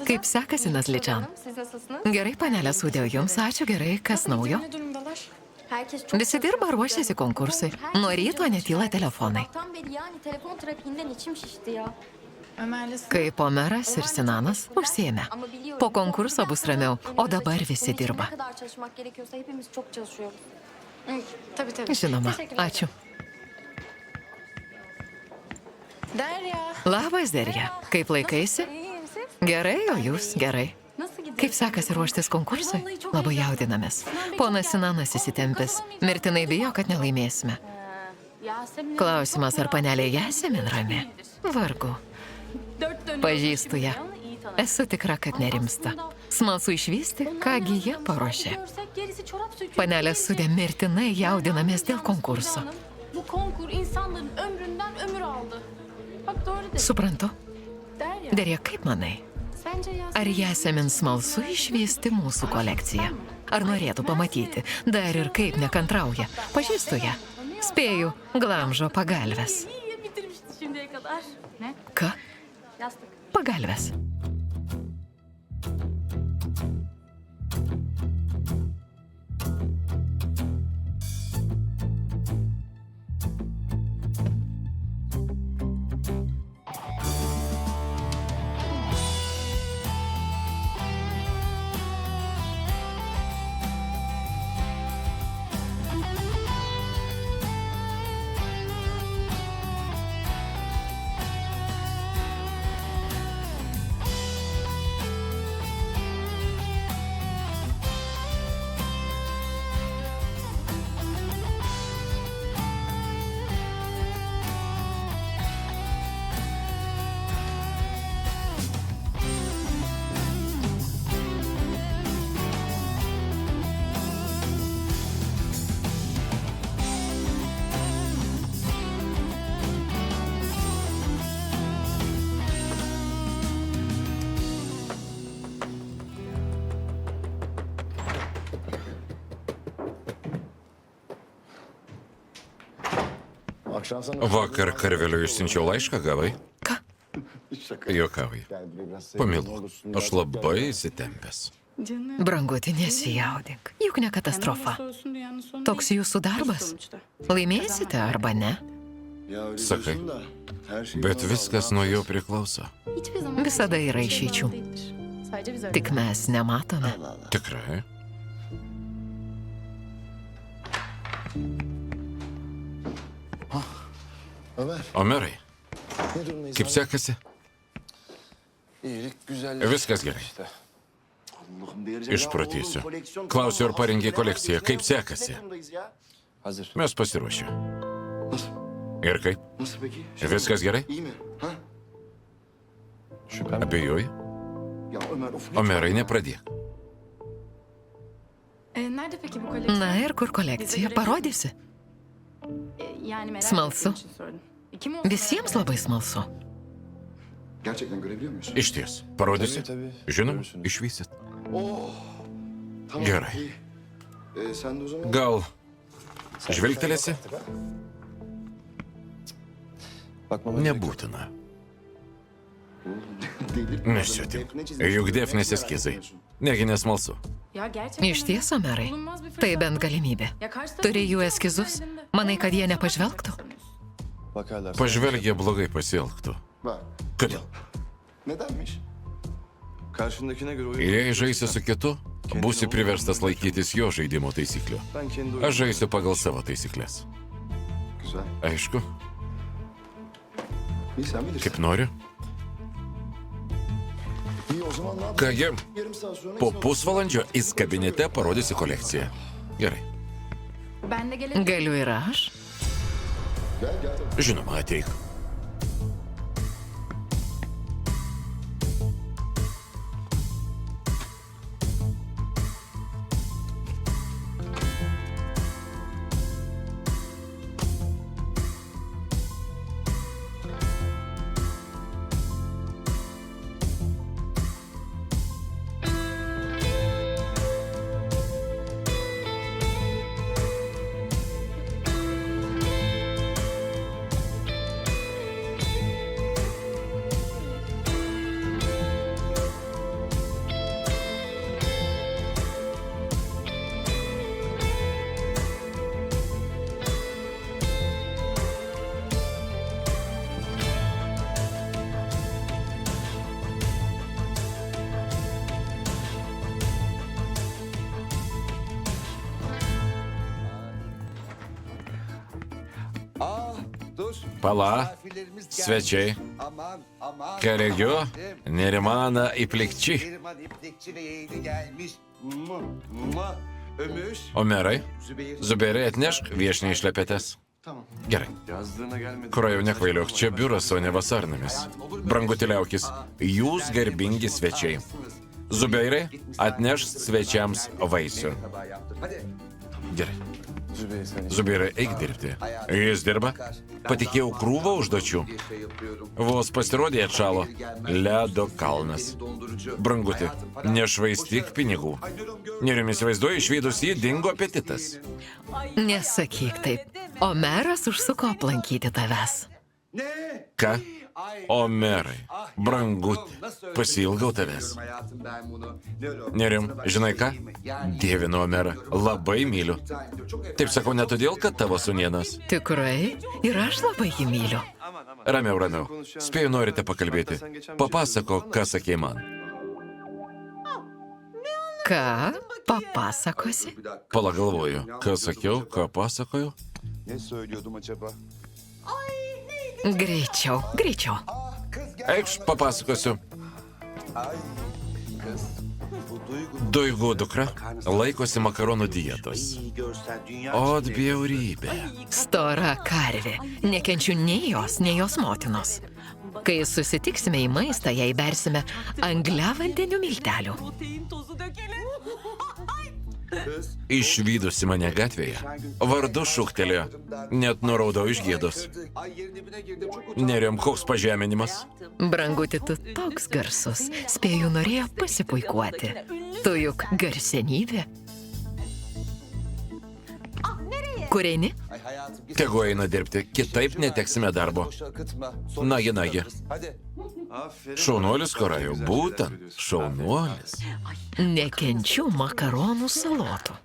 Kaip sekasi, Nazličan? Siz nasılsınız? Gerai, panelė Sudė, jums ačiū, gerai, kas naujo? Herkes çok Visi dirba, ruošiasi konkursui. Nuo ryto netyla telefonai. Sabahtan beri yani telefon trafiğinden içim şişti ya. Kaip Omeras ir Sinanas užsiėmė. Ama biliyorum. Po konkurso bus ramiau, o dabar visi Bunun için dirba. Ne kadar çalışmak gerekiyorsa hepimiz çok çalışıyoruz. Tabii. Žinoma, ačiū. Labas, Derija. Kaip laikaisi? İyiyim siz? Gerai, o jūs? Gerai. Nasıl gidiyor? Kaip sekasi ruoštis konkursui? Labai jaudinamės. Ponas Sinanas įsitempęs. Mirtinai bijo, kad nelaimėsime. Klausimas, ar panelė Jasemin rami? Vargu. Pažįstu ją. Esu tikra, kad nerimsta. Smalsu išvysti, kągi jie paruošė. Panelė Sudė mirtinai jaudinamės dėl konkurso. Bu konkur insanların ömründen ömür aldı. Bak doğru dedi. Suprantu. Derya. Derija, kaip manai? Sence ya Ar Jasemin smalsu išvysti mūsų kolekciją? Ar norėtų pamatyti? Dar ir kaip nekantrauja. Pažįstu ją. Spėju, glamžo pagalves. iyi bitirmişti şimdiye kadar. Ne? Ką? Yastık. Pagalves. Vakar karveliui išsiunčiau laišką, gavai? Ką? Juokauji. Pamiluk, aš labai įsitempęs. Canım. Branguti, nesijaudink. Juk ne katastrofa. Olsun dünyanın sonu Toks değil. jūsų darbas. Sonuçta. Laimėsite arba ne? Sakai, bet viskas nuo jo priklauso. Hiçbir zaman Visada her şey yra bir şeye išeičių. bağlı değildir. Sadece biz öyle. Tik mes nematome. Tikrai? Omerai, kaip sekasi? İyilik, güzellik. Viskas gerai. Išprotėsiu. Klausiu, ar parengė kolekciją. Kaip sekasi? Hazır. Mes pasiruošę. Nasıl? Ir kaip? Nasıl peki? Viskas gerai? İyi mi? Ha? Şüphem. Abejoji? Ya Ömer, of. Omerai, nepradėk. Nerede peki bu koleksiyon? Na ir kur kolekcija? Parodysi? Yani merak Smalsu. ettiğim için sordum. Kim olsun Visiems labai smalsu. Gerçekten görebiliyor muyuz? Išties. Parodysi? Tabii. Žinoma, Görürsünüz. išvysit. Oh. Tamam. Gerai. iyi. Sen de o zaman... Gal žvilgtelėsi? Bakmama gerek yok. Nebūtina. Delirtme. Nesiutim. Defne çizmiş. Juk Defnės eskizai. Negi nesmalsu. Ya gerçekten Iš Omerai. bulunmaz bir fırsat. Tai bent galimybė. Ya karşı tarafın Turi jų hiç eskizus? elinde. Manai, kad jie nepažvelgtų? Bakarlar. Pažvelgė blogai pasielgtų. Bak. Kodėl? Nedenmiş? Karşındakine göre oyun... Jei žaisi su kitu, būsi priverstas laikytis jo žaidimo taisyklių. Ben kendi oyun... Aš žaisiu pagal savo taisyklės. Güzel. Aišku, İyi, sen bilirsin. kaip noriu. İyi, o zaman ne yapalım? Kągi, Yarım saat sonra... po izin al. pusvalandžio jis kabinete parodysi kolekciją. Gerai. Ben de gelebilirim. Galiu ir aš. Gel, gel tabii. Žinoma, ateik. Pala, svečiai. Ką regiu, Nerimana iplikči. Omerai, Zubeirai atnešk viešniai šlepetės. Tamam. Gerai. Kurajau nekvailiok, čia biuras, o ne vasarnamis. Brangutiliaukis, jūs garbingi svečiai. Zubeirai, atneš svečiams vaisių. Gerai. Zubeirai, eik dirbti. Jis dirba? Patikėjau krūvą užduočių. Vos pasirodė atšalo. Ledo kalnas. Branguti, nešvaistyk pinigų. Nerimis vaizduoju, išvydus jį dingo apetitas. Nesakyk taip. Omeras užsuko aplankyti tavęs. Ką? Omerai, branguti, pasiilgau tavęs. Nerim, žinai ką? Dievinu Omerą, labai myliu. Taip sakau ne todėl, kad tavo sūnėnas. Tikrai? Ir aš labai jį myliu. Ramiau, ramiau. Spėju, norite pakalbėti. Papasako, ką sakei man. Ką? Papasakosi? Pala galvoju, ką sakiau, ką pasakoju? Ne söylüyordum acaba? Greičiau, greičiau. Eikš, papasakosiu. Duigų dukra laikosi makaronų dietos. O bjaurybė. Stora karvė. Nekenčiu nei jos motinos. Kai susitiksime į maistą, jai bersime angliavandenių miltelių. Išvydusi mane gatvėje, vardu šūktelėjo, net nuraudau iš gėdos. Nerim, koks pažeminimas. Branguti, tu toks garsus. Spėju, norėjo pasipuikuoti. Tu juk garsenybė. Kur eini? Tegu eina dirbti, kitaip neteksime darbo. Nagi, nagi. Šaunuolis, Korajau, būtent šaunuolis. Nekenčiu makaronų salotų.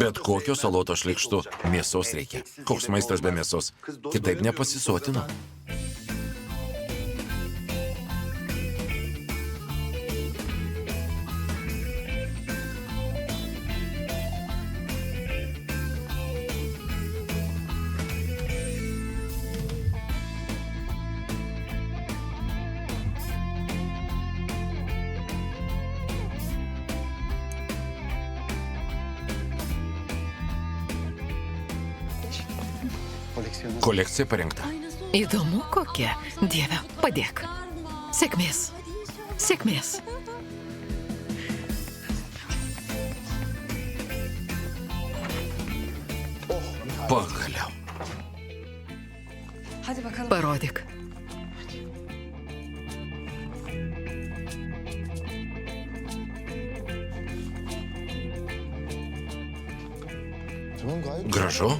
Bet kokio saloto šlikštu, mėsos reikia. Koks maistas be mėsos? Kitaip nepasisotinu. Kolekcija parengta. Įdomu kokia. Dieve, padėk. Sėkmės. Sėkmės. Pagaliau. Parodyk. Gražu.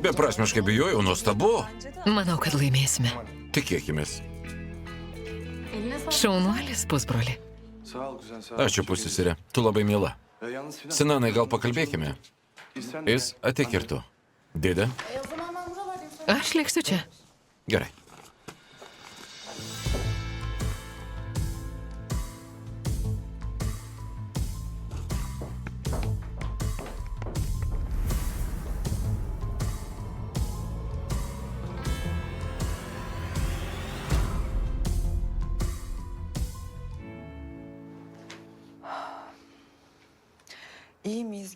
Beprasmiškai bijojau, nuostabu. Manau, kad laimėsime. Tikėkimės. Šaunuolis, pusbroli. Ačiū, pusseserė. Tu labai miela. Sinanai, gal pakalbėkime? Jis ateik ir tu. Dėdė? Aš liksiu čia. Gerai.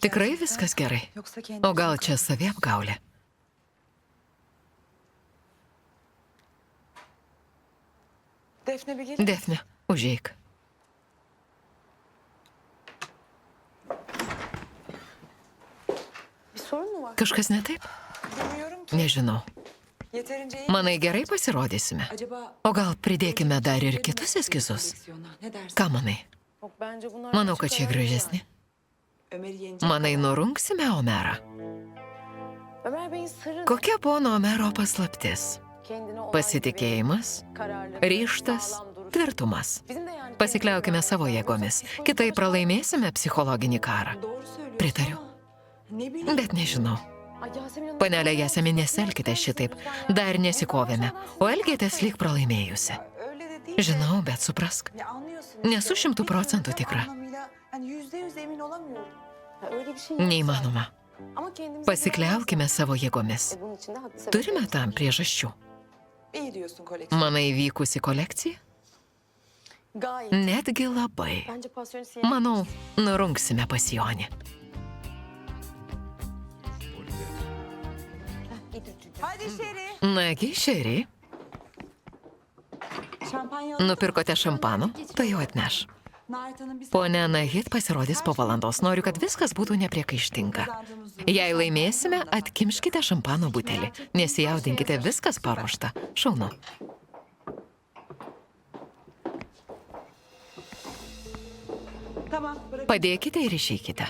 Tikrai viskas gerai. O gal čia saviapgaulė? Defne, užeik. Kažkas ne taip? Nežinau. Manai, gerai pasirodysime? O gal pridėkime dar ir kitus eskizus? Ką manai? Manau, kad šie gražesni. Manai, nurungsime Omerą? Kokia pono Omero paslaptis? Pasitikėjimas, ryžtas, tvirtumas. Pasikliaukime savo jėgomis, kitaip pralaimėsime psichologinį karą. Pritariu, bet nežinau. Panelė Jasemi, neselkite šitaip, dar nesikovėme, o elgėtės lyg pralaimėjusi. Žinau, bet suprask, nesu 100% tikra. Neįmanoma. Pasikliaukime savo jėgomis. Turime tam priežasčių. İyi diyorsun koleksiyon. Manai vykusi kolekcija? Gayet. Netgi labai. Bence pasyonu Manau, nurungsime pas Jonį. Hadi içeri. Nagi, šeriai, Şampanya nupirkote šampano, tai jau atneš. Nartan'ın bir Pone Nahit pasirodys po valandos. Noriu, kad viskas būtų nepriekaištinga. Jei laimėsime, atkimškite šampano butelį. Nesijaudinkite, viskas paruošta. Šaunu. Tamam bırak. Padėkite ir išeikite.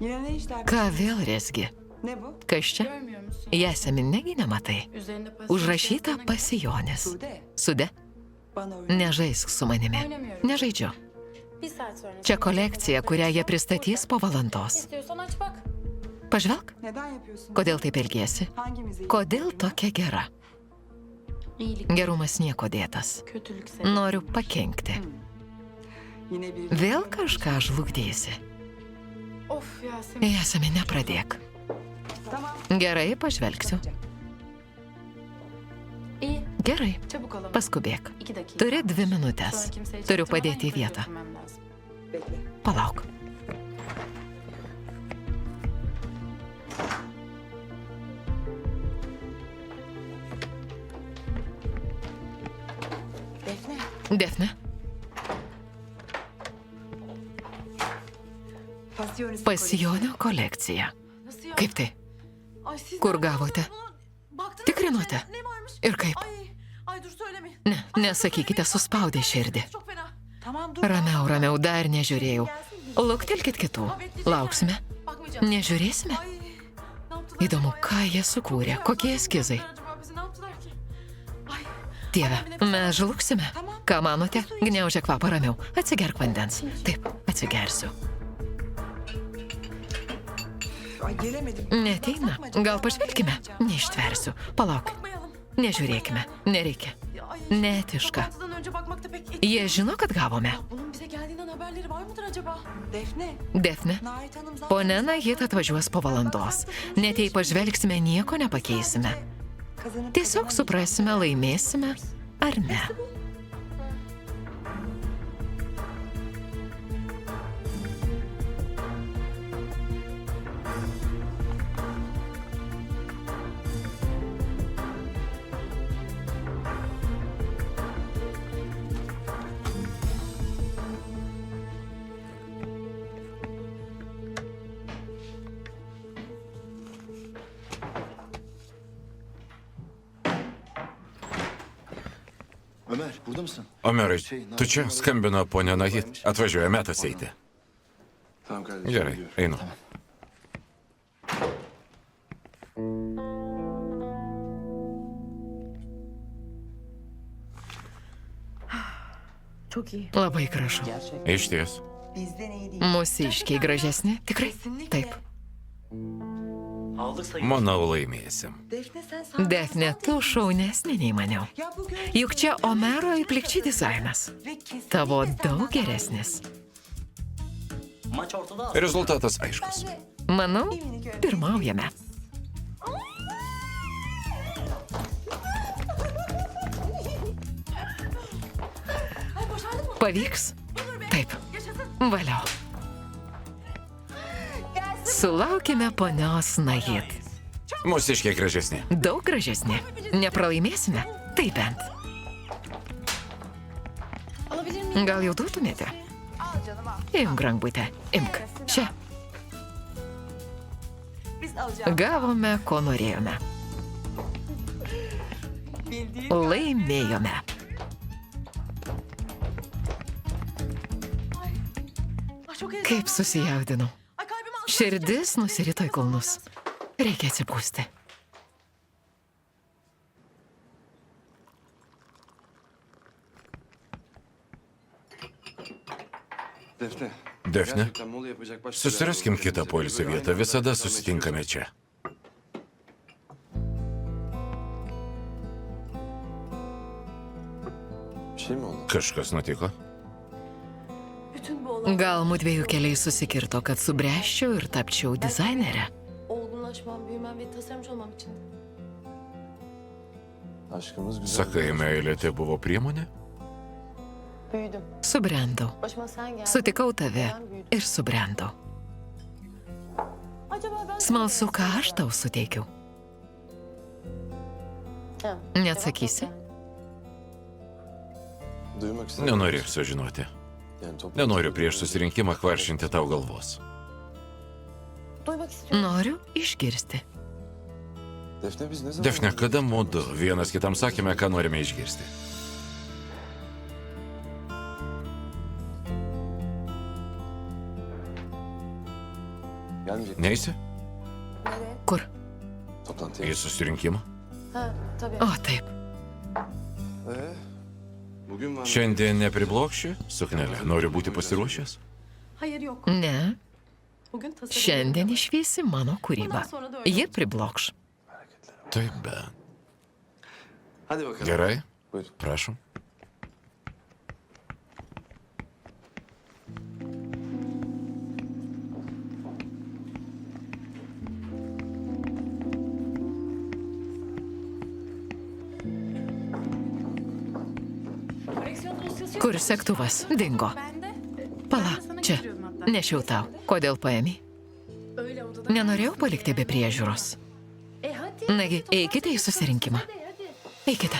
Yine ne işler? Ką vėl resgi? Ne bu? Kas čia? Görmüyor musun? Jasemin negi nematai. Üzerinde pasif Užrašyta yazısına- pasijonis. Sude. Sude, Bana oyun. nežaisk su manimi. Nežaidžiu. Bir saat sonra. Čia kolekcija, kurią jie pristatys po valandos. İstiyorsan aç bak. Pažvelk, Neden yapıyorsun? kodėl taip elgiesi? Hangimizi? Kodėl tokia gera? İyilik, Gerumas nieko dėtas. kötülük sebebi. Noriu pakenkti. Yine bir. Vėl kažką žlugdysi. Of Yasemin. Jasemin, nepradėk. Tamam. Gerai, pažvelgsiu. İyi, Gerai, çabuk alalım. paskubėk. 2 dakika. Turi 2 minutės. Sonra kimseyi Turiu çaktırmadan padėti į yukarı vietą. götürmem lazım. Bekle. Palauk. Defne. Defne, Pasyonis. pasijonio kolekcija. Nasıl ya? Kaip tai? Ay, siz Kur nereden gavote? aldınız bunu? Baktınız Tikrinote. mı içine? Ne varmış? Ir kaip? Ay dur söylemeyin. Ne, nesakykite, suspaudė širdį. Çok fena. Tamam dur. Ramiau, ramiau, dar nežiūrėjau. Luktelkit kitų. Lauksime. Bakmayacağım. Nežiūrėsime. Ay, ne yaptılar Įdomu, acaba ką ya? jie sukūrė, kokie eskizai. Acaba bizi ne yaptılar ki? Ay, Dieve, mes žlugsime. Ką manote? Gniaužia kvapą ramiau. Atsigerk vandens. Taip, atsigersiu. Ay gelemedim. Neteina. Gal pažvelkime? Neištversiu. Palauk. bakmayalım. Nežiūrėkime. Nereikia. Ya, ay, Neetiška. toplantıdan önce bakmak da pek Jie žino, kad gavome. Bunun bize geldiğinden haberleri var mıdır acaba? Defne. Defne, Nait Hanım zaten. ponia Nahit atvažiuos po valandos. Net jei pažvelgsime, nieko nepakeisime. Kazanıp Tiesiog suprasime, laimėsime ar ne. Ömer, burada mısın? Omerai, tu čia skambino ponia Nahit. Atvažiuoja metas eiti. Tamam kardeşim. Gerai, gidiyorum. einu. Çok iyi. Labai gražu. Išties. bizden iyi değil. Mūsiškiai gražesni? Tikrai? Taip. Manau, laimėsim. Defne sen sağ. Defne, tu šaunesnė nei maniau. Ya bu göz. Juk čia Omero įplikčiai dizainas. Ve kesinlikle Tavo senden daug daha- geresnis. Rezultatas aiškus. Manau, pirmaujame. Ay başardık mı? Pavyks? Taip. Valio. Sulaukime ponios Nahit. Mūsiškiai gražesni. Daug gražesnė. Nepralaimėsime? Tai bent. Alabilir miyim? Gal jau duotumėte? Imk, rankbutę. Imk. Čia. Biz alacağız. Gavome, ko norėjome. Bildiğin. Laimėjome. Ay çok heyecanlı. Kaip susijaudinau. Ay kalbim aldı. Širdis nusirito į kulnus. Reikia atsipūsti. Defne. Defne, Gerçekten mola yapacak başka bir yer susiraskim yok. kitą Elimize poilsio böyle vietą. aynı Visada zamanda susitinkame čia. Bir şey mi oldu? Kažkas nutiko? Bütün bu Gal mudviejų keliai susikirto, kad subręščiau ir tapčiau dizainerė. Olgunlaşmam, büyümem ve tasarımcı olmam için. Aşkımız güzel. Sakai, meilė tai buvo priemonė? Büyüdüm. Subrendau. Başıma sen geldin. Sutikau tave Ben büyüdüm. ir subrendau. Acaba ben... Smalsu, ką aš tau suteikiau. Ha, Neatsakysi? Duymak istedim. Nenorėsiu žinoti. Yani top... Nenoriu prieš susirinkimą kvaršinti tau galvos. Duymak istiyorum. Noriu išgirsti. Defne biz ne zaman... Defne, kada mudu vienas kitam sakėme, ką norime išgirsti? Gelmeyecek. Neisi Nereye? Kur? Toplantıya. į susirinkimą? Ha, tabii. O, taip. Bugün var. Šiandien nepriblokši, suknelė. Noriu būti pasiruošęs. Hayır yok. Ne, Bugün tasarım. šiandien išvysi mano kūrybą. Ji priblokš. Taip, bet. Hadi bakalım. Gerai, Buyur. prašom. Koleksiyon dosyası yok. Kur sektuvas? Dingo. Bende. Pala, čia. Nešiau tau. Kodėl paėmė? Öyle odada. Nenorėjau palikti be priežiūros. Hadi. Nagi, eikite į susirinkimą. Hadi hadi. Eikite.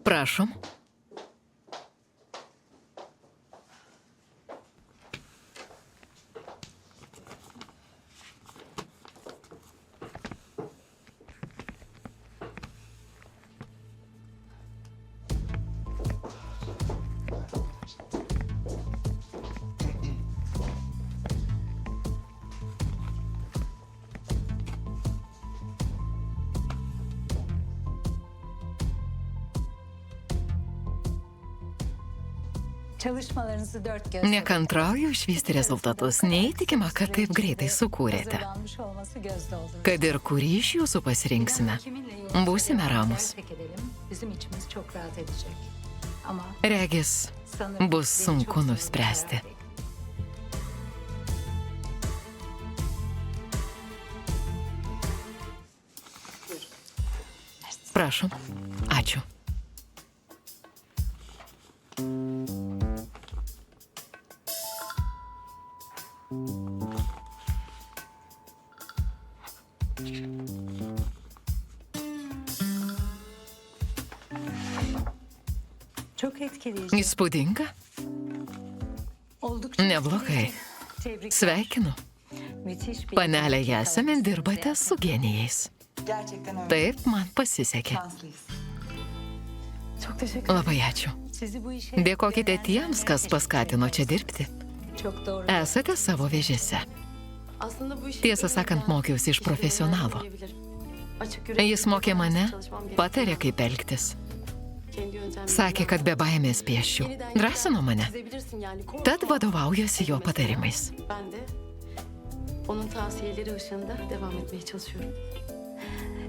Prašom. Çalışmalarınızı dört göz Nekantrauju išvysti rezultatus. Neįtikima, kad taip greitai sukūrėte. hazırlanmış olması göz doldurur. Kad ir kurį iš jūsų pasirinksime, būsime ramus. Bizim içimiz çok rahat edecek. Ama Regis, sanırım bus beni sunku çok soğuk nuspręsti. karar verdi. Prašom. Ačiū. Çok etkileyici. Įspūdinga? Oldukça Neblogai. Tebrikler. Sveikinu. Müthiş bir Panelė Jasemin, dirbate su genijais. Gerçekten öyle. Taip man pasisekė. Şanslıyız. Çok teşekkür ederim. Labai ačiū. Sizi bu işe Dėkokite tiems, kas paskatino čia dirbti. çok doğru. Esate savo vėžėse. Aslında bu işi... Tiesą sakant, mokiausi iš profesionalo. Açık yürekli Jis mokė mane, çalışmam gerekiyor. patarė, kaip elgtis. Kendi yöntemlerimle Sakė, kad be baimės piešiu. yeniden Drąsino mane. çizebilirsin yani. Korkma. Tad vadovaujuosi jo patarimais. Ben de onun tavsiyeleri ışığında devam etmeye çalışıyorum.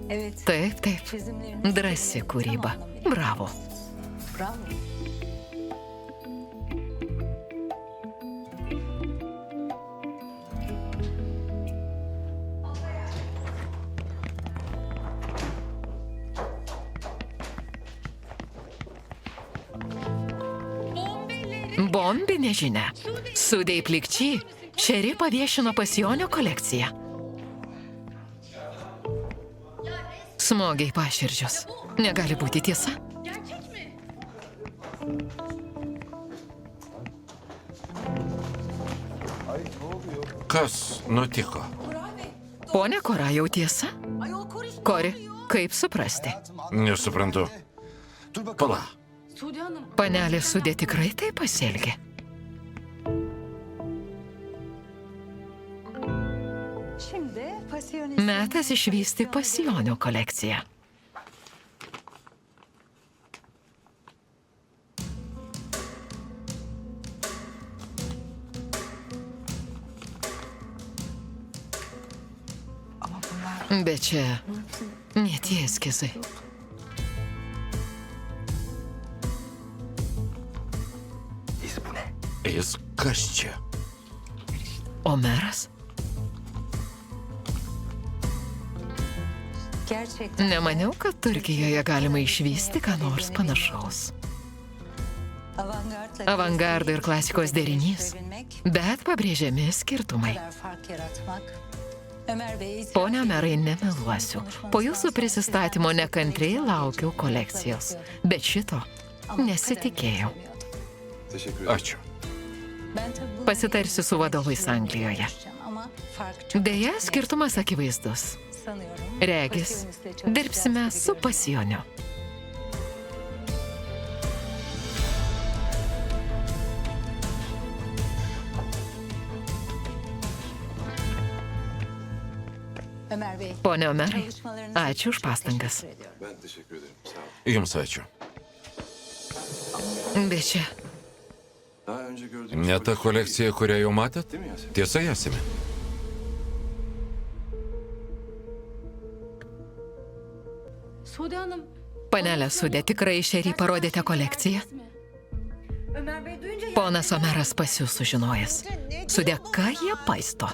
Evet. Taip, taip. Çizimleriniz Drąsi kūryba. tam anlamıyla. Bravo. Bravo. Bombinė žinia. Sudei plikčiai. Šeri paviešino pasienio kolekciją. Smogiai paširdžius. Negali būti tiesa. Kas nutiko? Pone Kora, jau tiesa? Kori, kaip suprasti? Nesuprantu. Pala. Sude Hanım, Panelė Sudė tikrai taip pasielgė. Şimdi pasiyonist Metas išvysti pasienio kolekciją. Bet čia ne tie eskizai. Jis kas čia? O meras? gerçekten Nemaniau, kad Turkijoje galima išvysti ką nors panašaus. Avangardo ir klasikos derinys, bet pabrėžiami skirtumai. Pone merai, nemeluosiu. Po jūsų prisistatymo nekantriai laukiau kolekcijos. Bet šito nesitikėjau. Ačiū. Pasitarsiu su vadovais Anglijoje. Deja, skirtumas akivaizdus. Regis, dirbsime su pasieniu. Pone Omerai, ačiū už pastangas. Ben teşekkür ederim. Sağ ol. Jums ačiū. Bet čia Daha önce gördüğümüz Ne ta kolekcija, kurią jau matėt? Değil mi Yasemin? Tiesa, Jasime? Sude Hanım. panelė Sudė tikrai šerį parodėte kolekciją? Ponas Omeras pas jūs sužinojęs. Sudė, ką jie paisto?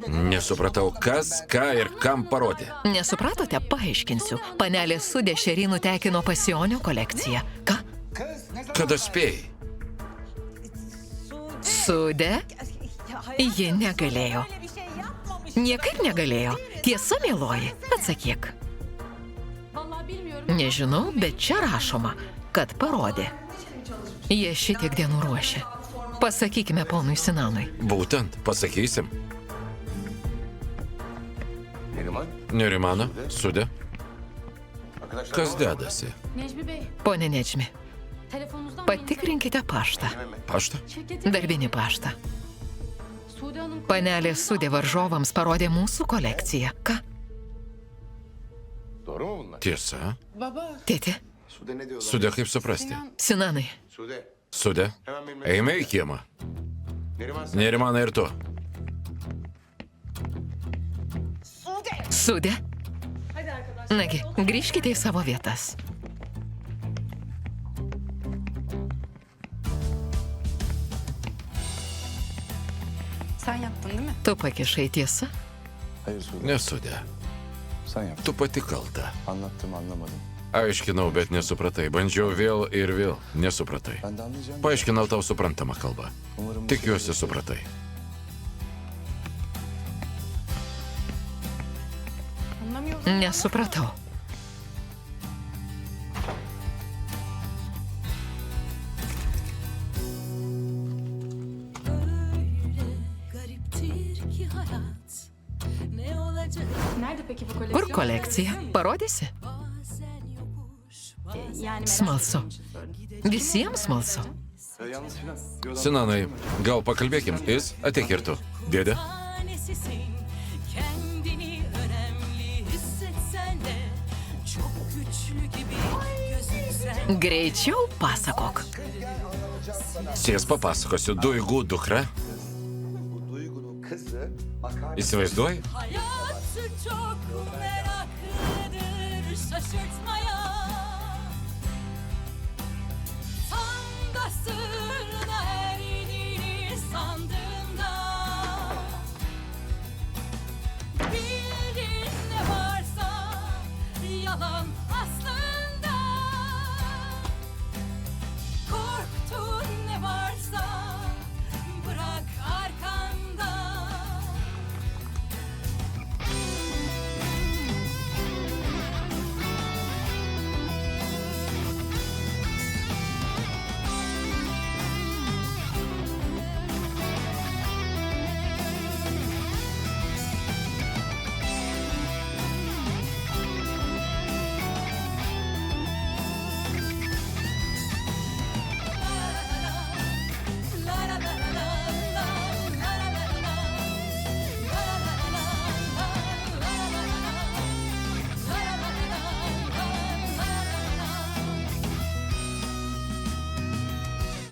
Nesupratau, kas, ką ir kam parodė. Nesupratote, paaiškinsiu. Panelė Sudė šerį nutekino pasienio kolekciją. Ką? Kada spėjai? Sudė? Ji negalėjo. Niekaip negalėjo. Tiesa, mieloji, atsakyk. Vallahi bilmiyorum. Nežinau, bet čia rašoma, kad parodė. Jie šitiek dienų ruošia. Pasakykime ponui Sinanui. Būtent, pasakysim. Neriman. Nerimana, Sudė. Arkadaşlar. Kas dedasi? Necmi Bey, Pone Nečmi, telefonunuzdan patikrinkite paštą. Paštą? şirketin Darbinį paštą. Sude Hanım Panelė Sudė varžovams parodė mūsų kolekciją. Ką? Doğru mu bunlar? Tiesa. Tėti, Sude ne diyorlar? Sudė kaip suprasti? Sinanai, Sude. Sudė, eime į kiemą. Neriman sen. Nerimana ir tu. Sudė. Nagi, grįžkite į savo vietas. Sen yaptın değil mi? Tu pakišai tiesą? Hayır Sude. Ne Sudė. Sen yap. Tu pati kalta. Anlattım anlamadım. Aiškinau, bet nesupratai. Bandžiau vėl ir vėl. Nesupratai. Ben de anlayacağım. Paaiškinau tau suprantamą kalbą. Umarım bu Tikiuosi sefer- supratai. anlamıyorum. Nesupratau. Gariptir ki hayat. Ne olacak Nerede peki bu koleksiyon? Kur kolekciją? Parodysi? bazen yokuş Yani merak Smalsu. ettiğim için sordum. Visiems smalsu. Sinanai, gal pakalbėkim, jis ateik ir tu. Dėdė, Tanesisin. Kendini önemli hissetsen de çok güçlü gibi gözüksen. Greičiau pasakok. sės papasakosiu, Duigų dukra. Įsivaizduoji? Hayatı çok meraklıdır şaşırtmaya. Tam da sırrına erdiğini sandığında. Bildiğin ne varsa yalan